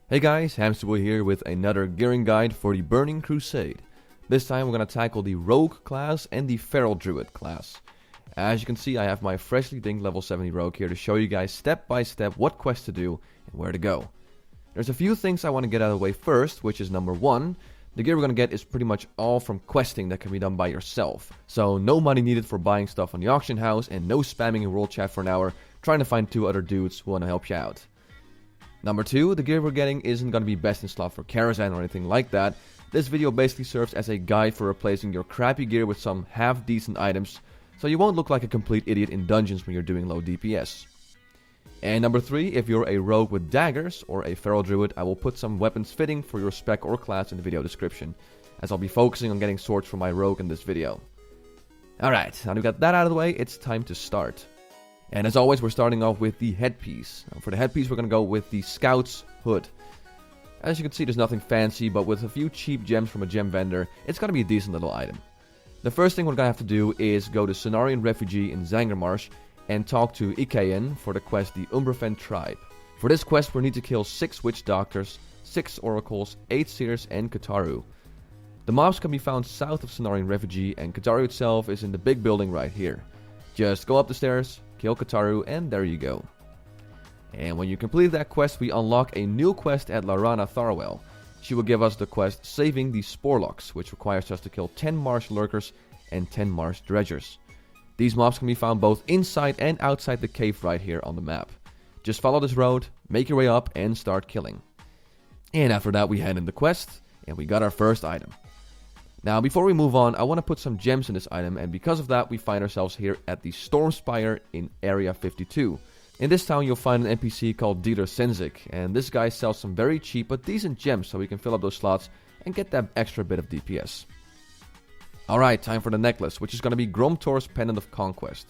Hey guys, Hamsterwheel here with another gearing guide for the Burning Crusade. This time we're gonna tackle the Rogue class and the Feral Druid class. As you can see, I have my freshly dinked level 70 Rogue here to show you guys step by step what quests to do and where to go. There's a few things I want to get out of the way first, which is number 1. The gear we're gonna get is pretty much all from questing that can be done by yourself. So no money needed for buying stuff on the auction house and no spamming in world chat for an hour trying to find 2 other dudes who want to help you out. Number 2, the gear we're getting isn't going to be best in slot for Crusade or anything like that. This video basically serves as a guide for replacing your crappy gear with some half-decent items, so you won't look like a complete idiot in dungeons when you're doing low DPS. And number 3, if you're a rogue with daggers or a feral druid, I will put some weapons fitting for your spec or class in the video description, as I'll be focusing on getting swords for my rogue in this video. Alright, now that we got that out of the way, it's time to start. And as always, we're starting off with the Headpiece. Now, for the Headpiece, we're going to go with the Scout's Hood. As you can see, there's nothing fancy, but with a few cheap gems from a gem vendor, it's going to be a decent little item. The first thing we're going to have to do is go to Cenarian Refugee in Zangarmarsh and talk to Ikayan for the quest The Umbrafen Tribe. For this quest, we need to kill 6 Witch Doctors, 6 Oracles, 8 Seers, and Kataru. The mobs can be found south of Cenarian Refugee, and Kataru itself is in the big building right here. Just go up the stairs, kill Kataru, and there you go. And when you complete that quest, we unlock a new quest at Larana Tharwell. She will give us the quest Saving the Sporlocks, which requires us to kill 10 Marsh Lurkers and 10 Marsh Dredgers. These mobs can be found both inside and outside the cave right here on the map. Just follow this road, make your way up, and start killing. And after that, we hand in the quest, and we got our first item. Now, before we move on, I want to put some gems in this item, and because of that, we find ourselves here at the Stormspire in Area 52. In this town, you'll find an NPC called Dealer Senzik, and this guy sells some very cheap but decent gems so we can fill up those slots and get that extra bit of DPS. Alright, time for the necklace, which is going to be Gromtor's Pendant of Conquest.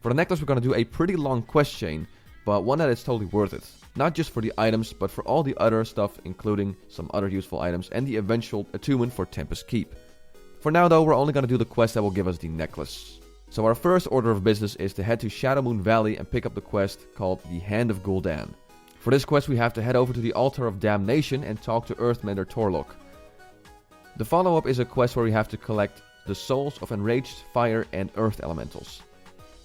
For the necklace, we're going to do a pretty long quest chain, but one that is totally worth it. Not just for the items, but for all the other stuff, including some other useful items and the eventual attunement for Tempest Keep. For now though, we're only going to do the quest that will give us the necklace. So our first order of business is to head to Shadowmoon Valley and pick up the quest called the Hand of Gul'dan. For this quest we have to head over to the Altar of Damnation and talk to Earthmender Torlok. The follow-up is a quest where we have to collect the souls of enraged fire and earth elementals.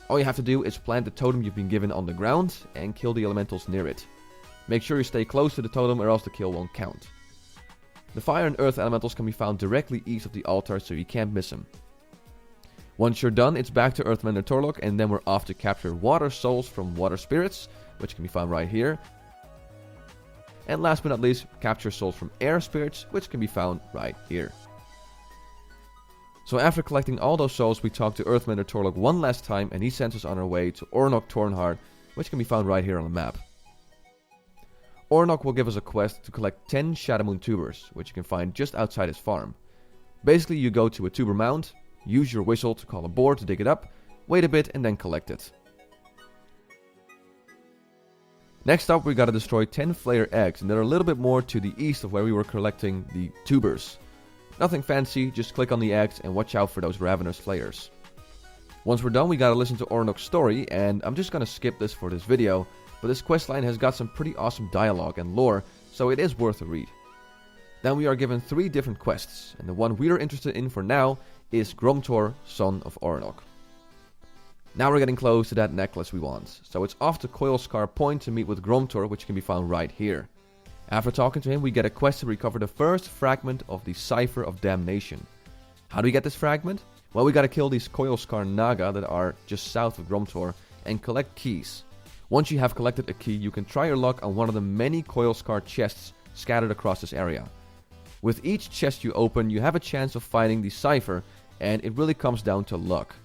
All you have to do is plant the totem you've been given on the ground and kill the elementals near it. Make sure you stay close to the totem or else the kill won't count. The fire and earth elementals can be found directly east of the altar, so you can't miss them. Once you're done, it's back to Earthmender Torlok, and then we're off to capture water souls from water spirits, which can be found right here. And last but not least, capture souls from air spirits, which can be found right here. So after collecting all those souls, we talk to Earthmender Torlok one last time, and he sends us on our way to Ornok Tornhard, which can be found right here on the map. Ornok will give us a quest to collect 10 Shadowmoon tubers, which you can find just outside his farm. Basically, you go to a tuber mound, use your whistle to call a boar to dig it up, wait a bit and then collect it. Next up, we gotta destroy 10 Flayer eggs, and they're a little bit more to the east of where we were collecting the tubers. Nothing fancy, just click on the eggs and watch out for those ravenous Flayers. Once we're done, we gotta listen to Ornok's story, and I'm just gonna skip this for this video, but this questline has got some pretty awesome dialogue and lore, so it is worth a read. Then we are given 3 different quests, and the one we are interested in for now is Gromtor, son of Ornok. Now we're getting close to that necklace we want, so it's off to Coilscar Point to meet with Gromtor, which can be found right here. After talking to him, we get a quest to recover the first fragment of the Cipher of Damnation. How do we get this fragment? Well, we gotta kill these Coilscar Naga that are just south of Gromtor and collect keys. Once you have collected a key, you can try your luck on one of the many Coilscar chests scattered across this area. With each chest you open, you have a chance of finding the cipher, and it really comes down to luck.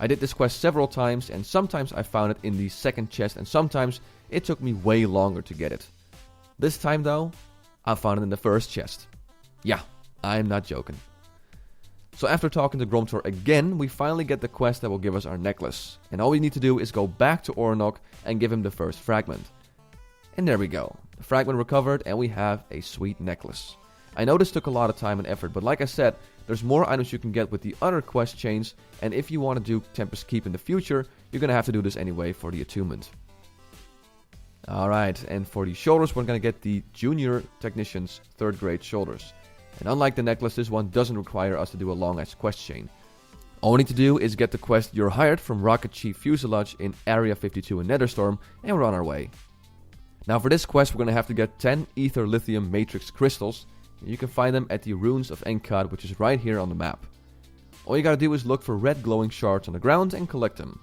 I did this quest several times, and sometimes I found it in the second chest, and sometimes it took me way longer to get it. This time though, I found it in the first chest. Yeah, I'm not joking. So after talking to Gromtor again, we finally get the quest that will give us our necklace. And all we need to do is go back to Ornok and give him the first fragment. And there we go. The fragment recovered and we have a sweet necklace. I know this took a lot of time and effort, but like I said, there's more items you can get with the other quest chains, and if you want to do Tempest Keep in the future, you're going to have to do this anyway for the attunement. Alright, and for the shoulders, we're gonna get the Junior Technician's 3rd grade shoulders. And unlike the necklace, this one doesn't require us to do a long-ass quest chain. All we need to do is get the quest You're Hired from Rocket Chief Fuselage in Area 52 in Netherstorm, and we're on our way. Now for this quest, we're gonna have to get 10 Ether Lithium Matrix Crystals. You can find them at the Ruins of Enkad, which is right here on the map. All you gotta do is look for red glowing shards on the ground and collect them.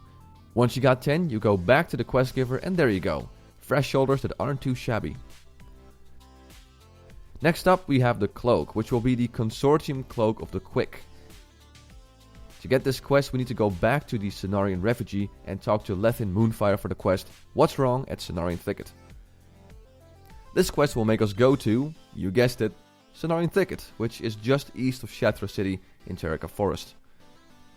Once you got 10, you go back to the quest giver, and there you go. Fresh shoulders that aren't too shabby. Next up, we have the Cloak, which will be the Consortium Cloak of the Quick. To get this quest, we need to go back to the Cenarian Refugee and talk to Lethin Moonfire for the quest What's Wrong at Cenarian Thicket. This quest will make us go to, you guessed it, Cenarian Thicket, which is just east of Shatra City in Terraca Forest.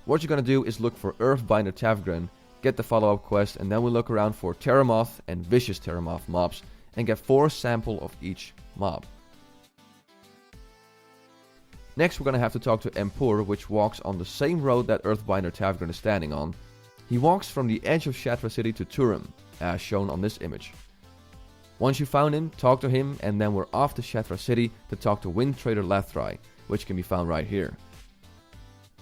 What you're gonna do is look for Earthbinder Tavgren, get the follow-up quest, and then we look around for Terramoth and Vicious Terramoth mobs and get 4 sample of each mob. Next we're gonna have to talk to Empur, which walks on the same road that Earthbinder Tavgren is standing on. He walks from the edge of Shatra City to Turum, as shown on this image. Once you found him, talk to him, and then we're off to Shatra City to talk to Wind Trader Lathrai, which can be found right here.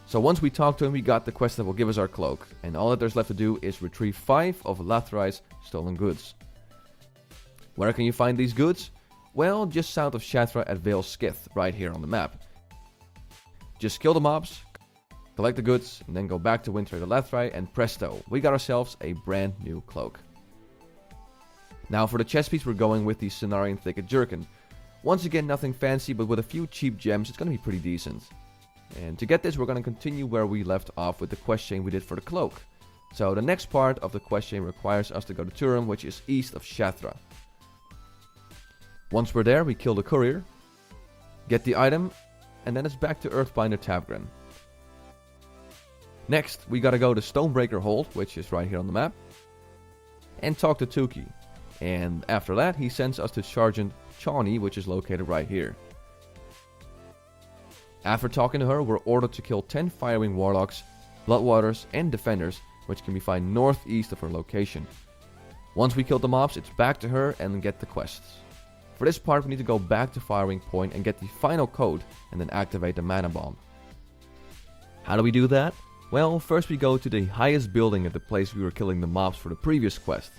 So once we talk to him, we got the quest that will give us our cloak, and all that there's left to do is retrieve 5 of Lathrai's stolen goods. Where can you find these goods? Well, just south of Shatra at Vale Skith, right here on the map. Just kill the mobs, collect the goods, and then go back to Wind Trader Lathrai, and presto, we got ourselves a brand new cloak. Now for the chestpiece, we're going with the Cenarian Thicket Jerkin. Once again, nothing fancy, but with a few cheap gems, it's gonna be pretty decent. And to get this, we're going to continue where we left off with the quest chain we did for the cloak. So the next part of the quest chain requires us to go to Turum, which is east of Shatra. Once we're there, we kill the courier, get the item, and then it's back to Earthbinder Tavgren. Next, we gotta go to Stonebreaker Hold, which is right here on the map, and talk to Tuki. And after that, he sends us to Sergeant Chani, which is located right here. After talking to her, we're ordered to kill 10 Firewing Warlocks, Bloodwaters, and Defenders, which can be found northeast of her location. Once we kill the mobs, it's back to her and get the quests. For this part, we need to go back to Firewing Point and get the final code, and then activate the mana bomb. How do we do that? Well, first we go to the highest building at the place we were killing the mobs for the previous quest.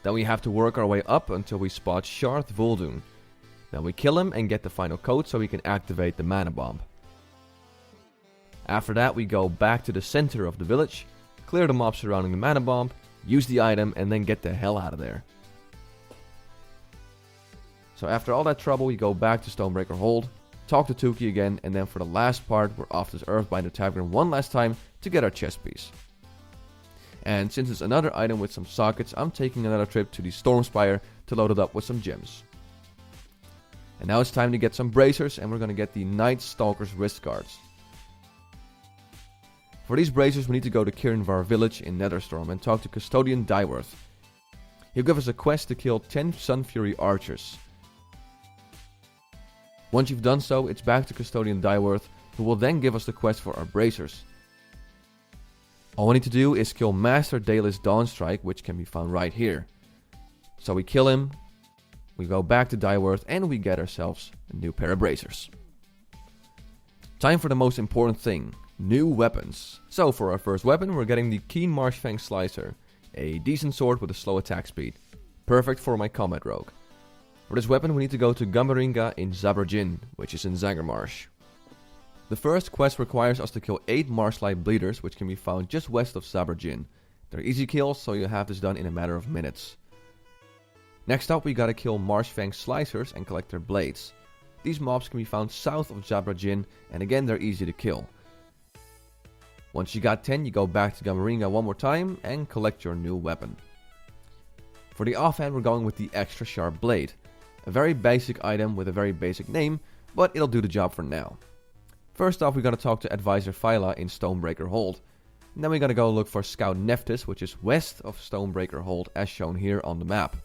Then we have to work our way up until we spot Sharth Voldoon. Then we kill him and get the final code so we can activate the mana bomb. After that, we go back to the center of the village, clear the mobs surrounding the mana bomb, use the item, and then get the hell out of there. So after all that trouble, we go back to Stonebreaker Hold, talk to Tuki again, and then for the last part, we're off to Earthbinder Tavern one last time to get our chestpiece. And since it's another item with some sockets, I'm taking another trip to the Stormspire to load it up with some gems. And now it's time to get some bracers, and we're gonna get the Night Stalker's wrist guards. For these bracers, we need to go to Kirinvar village in Netherstorm and talk to Custodian Daiworth. He'll give us a quest to kill 10 Sun Fury archers. Once you've done so, it's back to Custodian Daiworth, who will then give us the quest for our bracers. All we need to do is kill Master Daedalus Dawnstrike, which can be found right here. So we kill him, we go back to Daiworth, and we get ourselves a new pair of bracers. Time for the most important thing. New weapons. So for our first weapon, we're getting the Keen Marshfang Slicer, a decent sword with a slow attack speed. Perfect for my combat rogue. For this weapon, we need to go to Gamaringa in Zabrajin, which is in Zangarmarsh. The first quest requires us to kill 8 Marshlight Bleeders, which can be found just west of Zabrajin. They're easy kills, so you have this done in a matter of minutes. Next up, we gotta kill Marshfang Slicers and collect their blades. These mobs can be found south of Zabrajin, and again they're easy to kill. Once you got 10, you go back to Gamaringa one more time and collect your new weapon. For the offhand, we're going with the Extra Sharp Blade. A very basic item with a very basic name, but it'll do the job for now. First off, we gotta talk to Advisor Phyla in Stonebreaker Hold. And then we gotta go look for Scout Nephthys, which is west of Stonebreaker Hold as shown here on the map.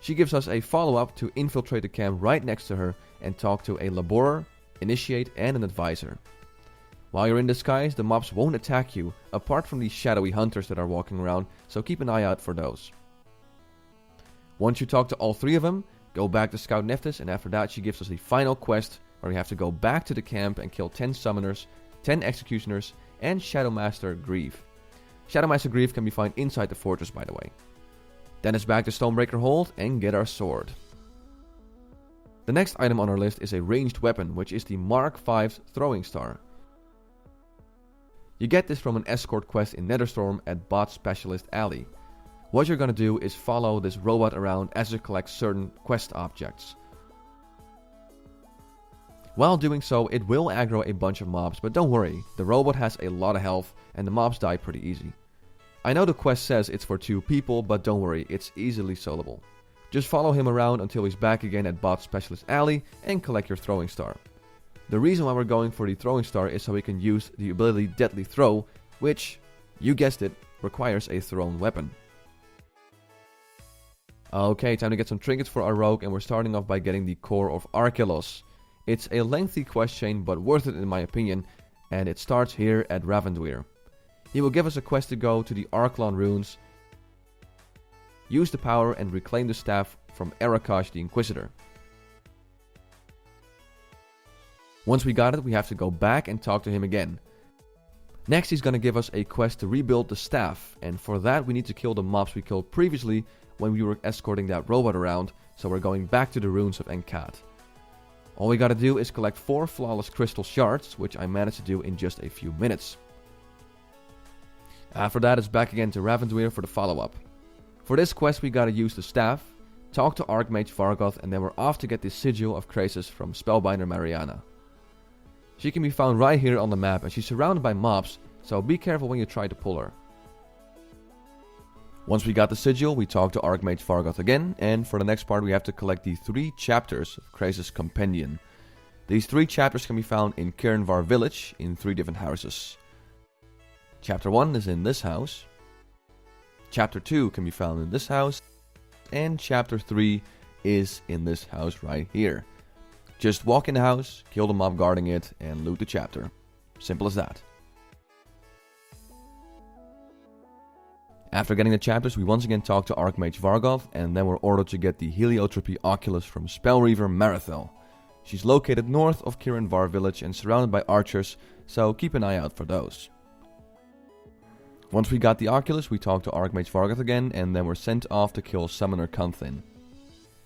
She gives us a follow-up to infiltrate the camp right next to her and talk to a Laborer, Initiate, and an Advisor. While you're in disguise, the mobs won't attack you, apart from these shadowy hunters that are walking around, so keep an eye out for those. Once you talk to all 3 of them, go back to Scout Nephthys, and after that she gives us the final quest where we have to go back to the camp and kill 10 summoners, 10 executioners, and Shadowmaster Grieve. Shadowmaster Grieve can be found inside the fortress, by the way. Then it's back to Stonebreaker Hold and get our sword. The next item on our list is a ranged weapon, which is the Mark V Throwing Star. You get this from an escort quest in Netherstorm at Bot Specialist Alley. What you're gonna do is follow this robot around as it collects certain quest objects. While doing so, it will aggro a bunch of mobs, but don't worry, the robot has a lot of health and the mobs die pretty easy. I know the quest says it's for 2 people, but don't worry, it's easily soloable. Just follow him around until he's back again at Bot Specialist Alley and collect your Throwing Star. The reason why we're going for the Throwing Star is so we can use the ability Deadly Throw, which, you guessed it, requires a thrown weapon. Okay, time to get some trinkets for our rogue, and we're starting off by getting the Core of Archelos. It's a lengthy quest chain, but worth it in my opinion, and it starts here at Ravendweir. He will give us a quest to go to the Arklon runes, use the power and reclaim the staff from Arakash the Inquisitor. Once we got it, we have to go back and talk to him again. Next he's gonna give us a quest to rebuild the staff, and for that we need to kill the mobs we killed previously when we were escorting that robot around, so we're going back to the ruins of Enkat. All we gotta do is collect 4 flawless crystal shards, which I managed to do in just a few minutes. After that it's back again to Ravendweir for the follow-up. For this quest we gotta use the staff, talk to Archmage Vargoth, and then we're off to get the Sigil of Krasis from Spellbinder Mariana. She can be found right here on the map, and she's surrounded by mobs, so be careful when you try to pull her. Once we got the Sigil, we talk to Archmage Vargoth again, and for the next part we have to collect the 3 chapters of Krasis' Compendium. These 3 chapters can be found in Kirinvar Village in 3 different houses. Chapter 1 is in this house, Chapter 2 can be found in this house, and Chapter 3 is in this house right here. Just walk in the house, kill the mob guarding it, and loot the chapter. Simple as that. After getting the chapters, we once again talk to Archmage Vargoth, and then we're ordered to get the Heliotropy Oculus from Spellreaver Marathel. She's located north of Kirinvar Village and surrounded by archers, so keep an eye out for those. Once we got the Oculus, we talk to Archmage Vargoth again, and then we're sent off to kill Summoner Kunthin.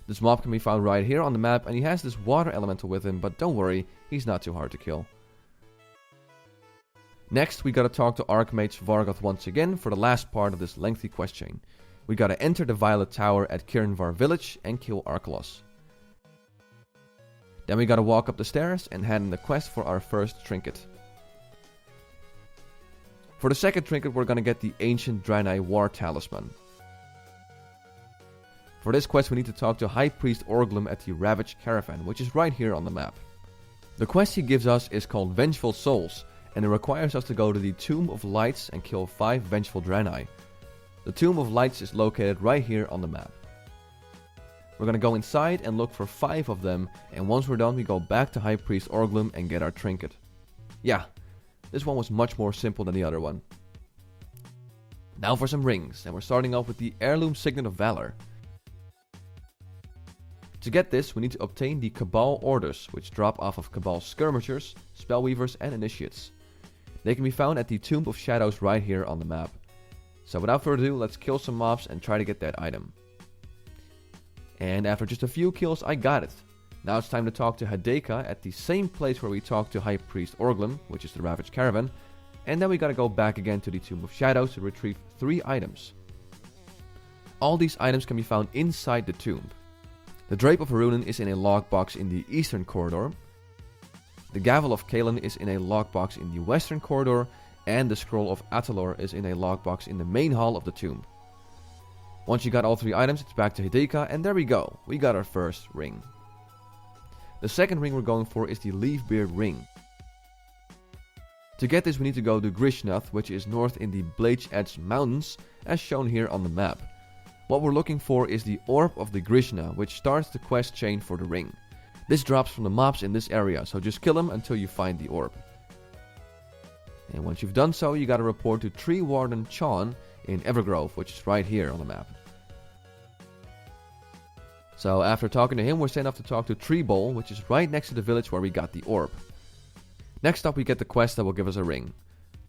This mob can be found right here on the map, and he has this water elemental with him, but don't worry, he's not too hard to kill. Next, we gotta talk to Archmage Vargoth once again for the last part of this lengthy quest chain. We gotta enter the Violet Tower at Kirinvar Village and kill Archelos. Then we gotta walk up the stairs and hand in the quest for our first trinket. For the second trinket, we're gonna get the Ancient Draenei War Talisman. For this quest, we need to talk to High Priest Orglum at the Ravaged Caravan, which is right here on the map. The quest he gives us is called Vengeful Souls, and it requires us to go to the Tomb of Lights and kill 5 Vengeful Draenei. The Tomb of Lights is located right here on the map. We're gonna go inside and look for 5 of them, and once we're done we go back to High Priest Orglum and get our trinket. Yeah, this one was much more simple than the other one. Now for some rings, and we're starting off with the Heirloom Signet of Valor. To get this, we need to obtain the Cabal Orders, which drop off of Cabal Skirmishers, Spellweavers, and Initiates. They can be found at the Tomb of Shadows right here on the map. So without further ado, let's kill some mobs and try to get that item. And after just a few kills, I got it. Now it's time to talk to Hadeka at the same place where we talked to High Priest Orglum, which is the Ravaged Caravan. And then we gotta go back again to the Tomb of Shadows to retrieve 3 items. All these items can be found inside the tomb. The Drape of Harunan is in a lockbox in the eastern corridor. The Gavel of Kalen is in a lockbox in the western corridor, and the Scroll of Atalor is in a lockbox in the main hall of the tomb. Once you got all 3 items, it's back to Hideka, and there we go, we got our first ring. The second ring we're going for is the Leafbeard Ring. To get this we need to go to Grishnath, which is north in the Blade Edge Mountains, as shown here on the map. What we're looking for is the Orb of the Grishna, which starts the quest chain for the ring. This drops from the mobs in this area, so just kill them until you find the orb. And once you've done so, you gotta report to Tree Warden Chon in Evergrove, which is right here on the map. So after talking to him, we're sent off to talk to Treebole, which is right next to the village where we got the orb. Next up we get the quest that will give us a ring.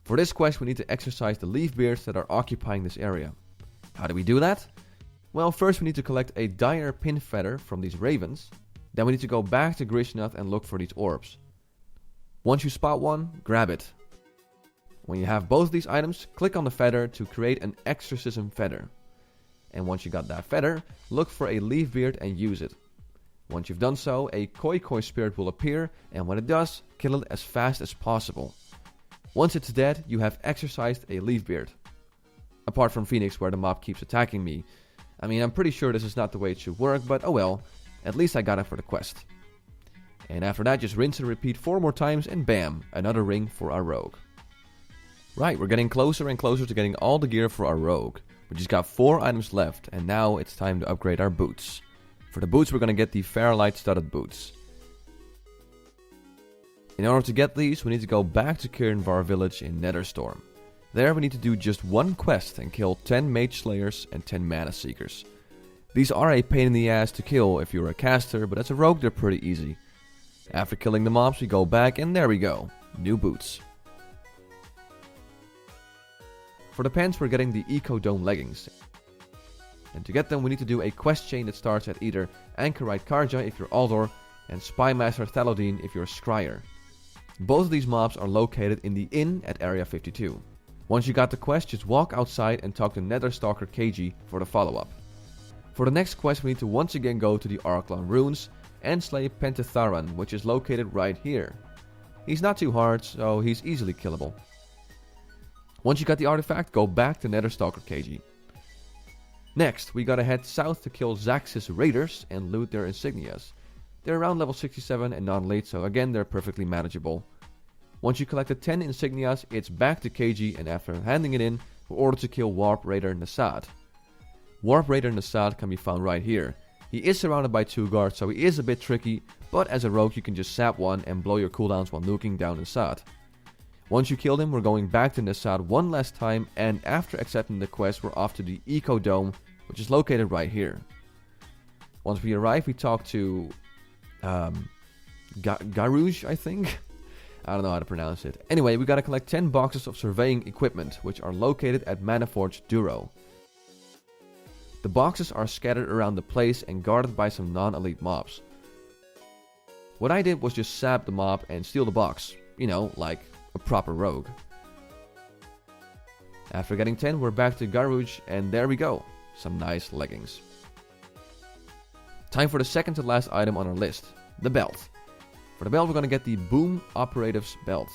For this quest we need to exercise the leaf beards that are occupying this area. How do we do that? Well, first we need to collect a dire pin feather from these ravens. Then we need to go back to Grishnath and look for these orbs. Once you spot one, grab it. When you have both of these items, click on the feather to create an exorcism feather. And once you got that feather, look for a leaf beard and use it. Once you've done so, a koi koi spirit will appear, and when it does, kill it as fast as possible. Once it's dead, you have exercised a leaf beard. Apart from Phoenix, where the mob keeps attacking me. I mean, I'm pretty sure this is not the way it should work, but oh well, at least I got it for the quest. And after that, just rinse and repeat 4 more times, and bam, another ring for our rogue. Right, we're getting closer and closer to getting all the gear for our rogue. We just got 4 items left, and now it's time to upgrade our boots. For the boots, we're gonna get the Fairlight studded boots. In order to get these, we need to go back to Kirinvar village in Netherstorm. There we need to do just one quest and kill 10 Mage Slayers and 10 Mana Seekers. These are a pain in the ass to kill if you're a caster, but as a rogue they're pretty easy. After killing the mobs we go back and there we go, new boots. For the pants we're getting the Eco Dome leggings. And to get them we need to do a quest chain that starts at either Anchorite Karja if you're Aldor and Spymaster Thalodine if you're Scryer. Both of these mobs are located in the inn at Area 52. Once you got the quest, just walk outside and talk to Netherstalker KG for the follow-up. For the next quest we need to once again go to the Arklon ruins and slay Pentatharan, which is located right here. He's not too hard, so he's easily killable. Once you got the artifact, go back to Netherstalker KG. Next, we gotta head south to kill Zaxxis raiders and loot their insignias. They're around level 67 and non-elite, so again they're perfectly manageable. Once you collected 10 insignias, it's back to KG, and after handing it in, we're ordered to kill Warp Raider Nasad. Warp Raider Nasad can be found right here. He is surrounded by 2 guards, so he is a bit tricky, but as a rogue you can just sap one and blow your cooldowns while nuking down Nasad. Once you killed him, we're going back to Nasad one last time, and after accepting the quest, we're off to the Eco Dome, which is located right here. Once we arrive, we talk to Garouge, I think? I don't know how to pronounce it. Anyway, we gotta collect 10 boxes of surveying equipment, which are located at Manaforge Duro. The boxes are scattered around the place and guarded by some non-elite mobs. What I did was just sap the mob and steal the box. You know, like a proper rogue. After getting 10, we're back to Garouge, and there we go. Some nice leggings. Time for the second to last item on our list, the belt. For the belt we're gonna get the Boom Operatives belt.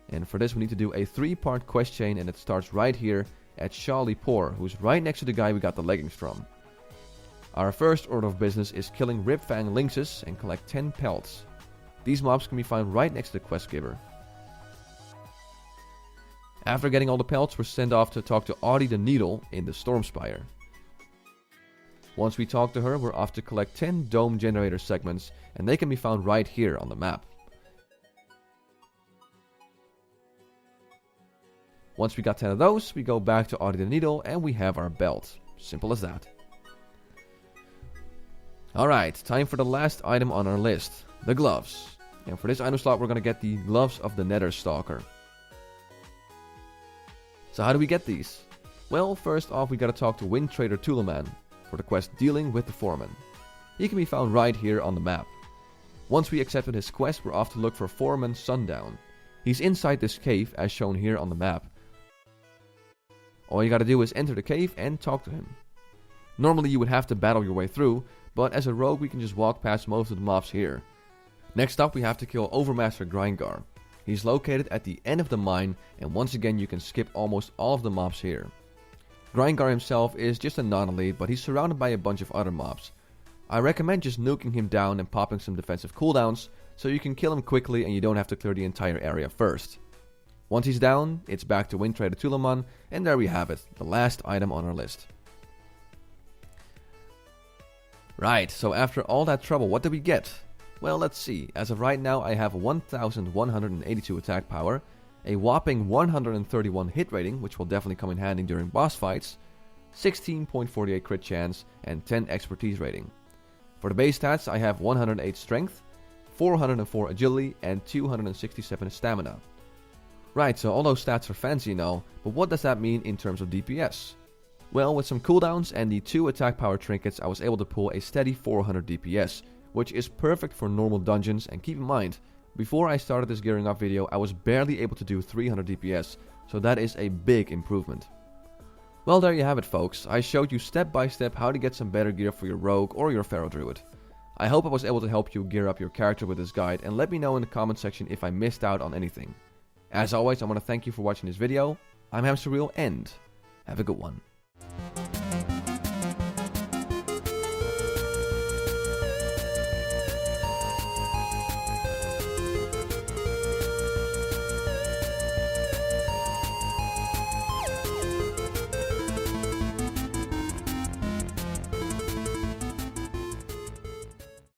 And for this we need to do a 3-part quest chain, and it starts right here at Shali Poor, who's right next to the guy we got the leggings from. Our first order of business is killing Ripfang Lynxes and collect 10 pelts. These mobs can be found right next to the quest giver. After getting all the pelts, we're sent off to talk to Audie the Needle in the Stormspire. Once we talk to her, we're off to collect 10 dome generator segments, and they can be found right here on the map. Once we got 10 of those, we go back to Audie the Needle and we have our belt. Simple as that. Alright, time for the last item on our list, the gloves. And for this item slot we're gonna get the gloves of the Netherstalker. So how do we get these? Well, first off we gotta talk to Wind Trader Tulaman for the quest Dealing with the Foreman. He can be found right here on the map. Once we accepted his quest, we're off to look for Foreman Sundown. He's inside this cave as shown here on the map. All you gotta do is enter the cave and talk to him. Normally you would have to battle your way through, but as a rogue we can just walk past most of the mobs here. Next up we have to kill Overmaster Grindgar. He's located at the end of the mine, and once again you can skip almost all of the mobs here. Grindgar himself is just a non-elite, but he's surrounded by a bunch of other mobs. I recommend just nuking him down and popping some defensive cooldowns, so you can kill him quickly and you don't have to clear the entire area first. Once he's down, it's back to Wind Trader Tulaman, and there we have it, the last item on our list. Right, so after all that trouble, what did we get? Well, let's see. As of right now, I have 1182 attack power, a whopping 131 hit rating, which will definitely come in handy during boss fights, 16.48 crit chance, and 10 expertise rating. For the base stats, I have 108 strength, 404 agility, and 267 stamina. Right, so all those stats are fancy and all, but what does that mean in terms of DPS? Well, with some cooldowns and the 2 attack power trinkets, I was able to pull a steady 400 DPS, which is perfect for normal dungeons. And keep in mind, before I started this gearing up video, I was barely able to do 300 DPS, so that is a big improvement. Well, there you have it, folks. I showed you step by step how to get some better gear for your rogue or your feral druid. I hope I was able to help you gear up your character with this guide, and let me know in the comment section if I missed out on anything. As always, I want to thank you for watching this video. I'm Hamsterwheel, and have a good one.